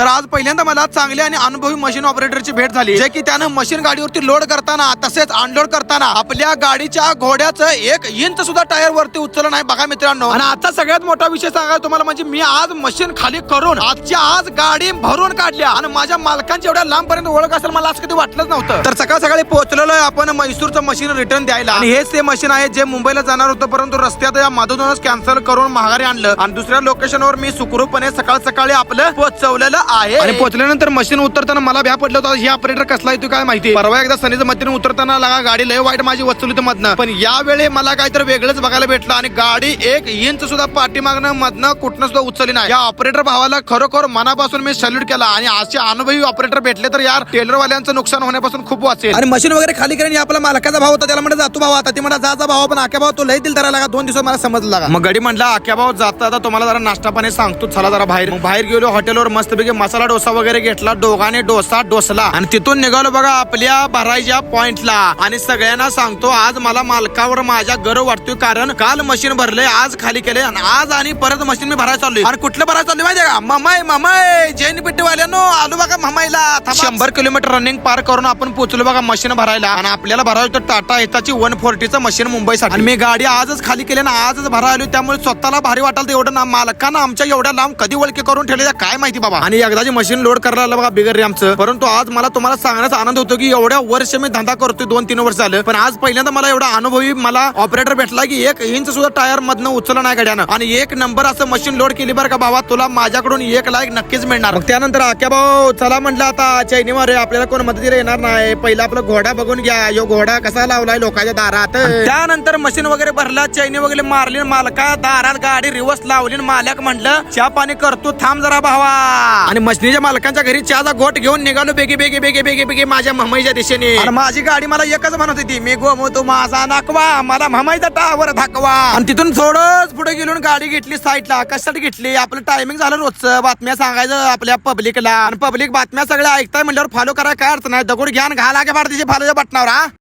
तर आज पहिल्यांदा मला चांगले आणि अनुभवी मशीन ऑपरेटरची भेट झाली, जे की त्यानं मशीन गाडीवरती लोड करताना तसेच अनलोड करताना आपल्या गाडीच्या घोड्याचं 1 इंच सुद्धा टायर वरती उचललं नाही बघा मित्रांनो. आणि आता सगळ्यात मोठा विषय सांगायला तुम्हाला म्हणजे मी आज मशीन खाली करून आजच्या आज गाडी भरून काढल्या आणि माझ्या मालकांच्या एवढ्या लांब पर्यंत ओळख असेल मला असं कधी वाटलंच नव्हतं. तर सकाळ सकाळी पोहोचलेलो आपण म्हैसूरचं मशीन रिटर्न द्यायला, आणि हेच ते मशीन आहे जे मुंबईला जाणार होतं, परंतु रस्त्यात या मधूनच कॅन्सल करून महागारी आणलं आणि दुसऱ्या लोकेशनवर मी सुखरूपपणे सकाळ सकाळी आपलं पोहोचवलेलं आहे. आणि पोहोचल्यानंतर मशीन उतरताना मला भ्या पडलं होतं, ही ऑपरेटर कसला आहे तू काय माहिती. परवा एकदा सनीचं मधून उतरताना लागा गाडी लय वाईट माझी वचुली होती मधनं, पण यावेळी मला काहीतरी वेगळंच बघायला भेटलं आणि गाडी 1 इंच सुद्धा पाठीमागनं मधनं कुठनं सुद्धा उचलली नाही. या ऑपरेटर भावाला खरोखर मनापासून मी सॅल्यूट केला. आणि असे अनुभवी ऑपरेटर भेटले तर यार टेलरवाल्यांचं नुकसान होण्यापासून खूप वाचेल. आणि मशीन वगैरे खाली करून आपला मालकाचा भाव होता, त्याला म्हणत जातो भाऊ, आता ती म्हणा जा भाऊ, पण आख्या भाऊ तो लय दिल धरायला लागा. 2 दिवस मला समजलं लागा. मग गाडी म्हटला आख्या भाऊ जाता आता तुम्हाला जरा नाश्ता पाणी सांगतो, चला जरा बाहेर. मग बाहेर गेलो हॉटेलवर मस्तपैकी मसाला डोसा वगैरे घेतला, दोघांनी डोसा डोसला आणि तिथून निघालो बघा आपल्या भरायच्या पॉइंटला. आणि सगळ्यांना सांगतो आज मला मालकावर माझ्या गर्व वाटतोय, कारण काल मशीन भरले आज खाली केले आणि आज आणि परत मशीन मी भरायला चाललोय. आणि कुठलं भरायला चाललोय माहितीये का, ममाई जैन पेटीवाल्यानो आलो बघा ममाईला. 100 किलोमीटर रनिंग पार करून आपण पोहोचलो बघा मशीन भरायला. आणि आपल्याला भरायला होतं टाटा हिताची 140चं मशीन मुंबईसाठी. आणि मी गाडी आजच खाली केली ना आजच भरायला आलो, त्यामुळे स्वतःला भारी वाटाल एवढं ना. मालकांना आमच्या एवढ्या लांब कधी वळके करून ठेवले काय माहिती बाबा. आणि एकदाची मशीन लोड करायला आलं बघा बिगर रॅमचं. परंतु आज मला तुम्हाला सांगण्याचा आनंद होतो की एवढ्या वर्ष मी धंदा करतोय, 2-3 वर्ष झालं, पण आज पहिल्यांदा मला एवढा अनुभवी मला ऑपरेटर भेटला की 1 इंच सुद्धा टायर मधनं उचललं नाही गाड्यानं. आणि 1 नंबर असं मशीन लोड केली बरं का बाबा, तुला माझ्याकडून 1 लाख नक्कीच मिळणार. मग त्यानंतर आख्या भाऊ चला म्हटलं आता चैनीवर आपल्याला कोण मदतीला येणार नाही, पहिला आपला घोडा बघून घ्या, यो घोडा कसा लावलाय लोकांच्या दारात. त्यानंतर मशीन वगैरे भरला, चैनी वगैरे मारली, मालका दारात गाडी रिवर्स लावली. मालक म्हटलं चहा पाणी करतो थांब जरा भावा. आणि मशीनीच्या मालकांच्या घरी चहाचा घोट घेऊन निघालो बेगी बेगी बेगी बेगी बेगी माझ्या मम्मीच्या दिशेने. आणि माझी गाडी मला एकच म्हणत होती, मी गोमवतो माझा नाकवा, मला मम्मीचा टावर धाकवा. आणि तिथून थोडंच पुढे गेलो गाडी घेतली साईडला. कशासाठी घेतली, आपलं टायमिंग झालं रोजचं बातम्या सांगायचं आपल्या पब्लिकला. आणि पब्लिक बातम्या सगळ्या ऐकताय म्हणल्यावर फॉलो करायला काय अर्थ नाही. दगड घ्यान घाला के भारतीय फॉलोच्या बटनावर.